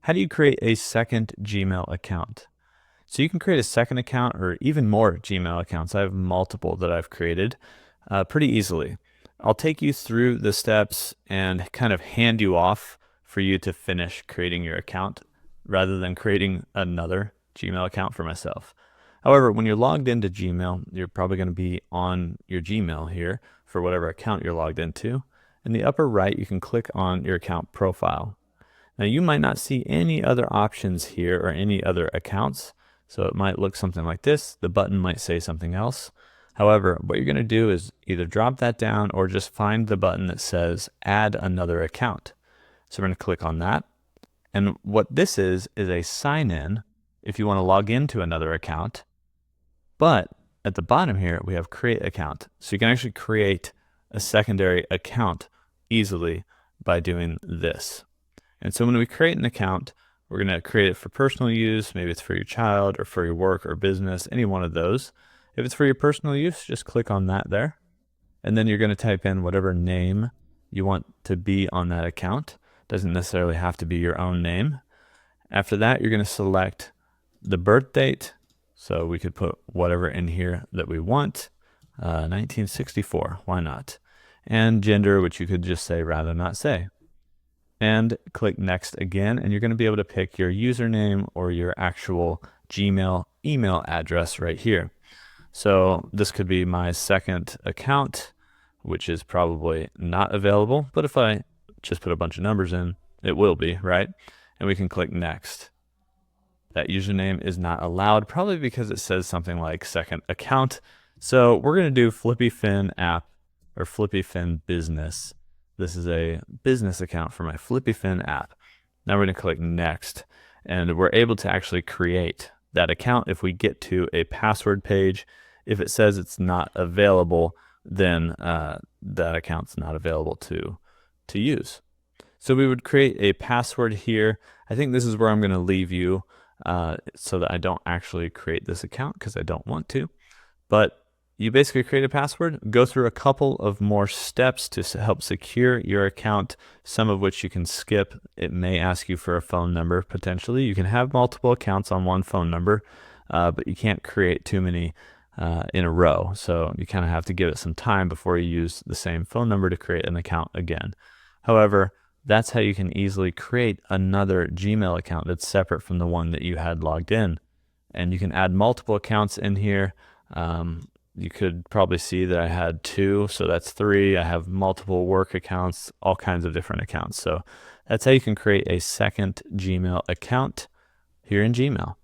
How do you create a second Gmail account? So you can create a second account or even more Gmail accounts. I have multiple that I've created pretty easily. I'll take you through the steps and kind of hand you off for you to finish creating your account rather than creating another Gmail account for myself. However, when you're logged into Gmail, you're probably going to be on your Gmail here for whatever account you're logged into. In the upper right, you can click on your account profile. Now you might not see any other options here or any other accounts, so it might look something like this. The button might say something else. However, what you're going to do is either drop that down or just find the button that says add another account. So we're going to click on that. And what this is a sign in if you want to log into another account. But at the bottom here, we have create account. So you can actually create a secondary account easily by doing this. And so when we create an account, we're going to create it for personal use. Maybe it's for your child or for your work or business, any one of those. If it's for your personal use, just click on that there. And then you're going to type in whatever name you want to be on that account. Doesn't necessarily have to be your own name. After that, you're going to select the birth date. So we could put whatever in here that we want. 1964, why not? And gender, which you could just say rather not say. And click next again, and you're going to be able to pick your username or your actual Gmail email address right here. So this could be my second account, which is probably not available, but if I just put a bunch of numbers in, it will be, right? And we can click next. That username is not allowed, probably because it says something like second account. So we're going to do FlippyFin app or FlippyFin business. This is a business account for my FlippyFin app. Now we're going to click next, and we're able to actually create that account if we get to a password page. If it says it's not available, then that account's not available to use. So we would create a password here. I think this is where I'm going to leave you so that I don't actually create this account because I don't want to. But you basically create a password, go through a couple of more steps to help secure your account, some of which you can skip. It may ask you for a phone number potentially. You can have multiple accounts on one phone number, but you can't create too many in a row. So you kind of have to give it some time before you use the same phone number to create an account again. However, that's how you can easily create another Gmail account that's separate from the one that you had logged in. And you can add multiple accounts in here. You could probably see that I had 2, so that's 3. I have multiple work accounts, all kinds of different accounts. So that's how you can create a second Gmail account here in Gmail.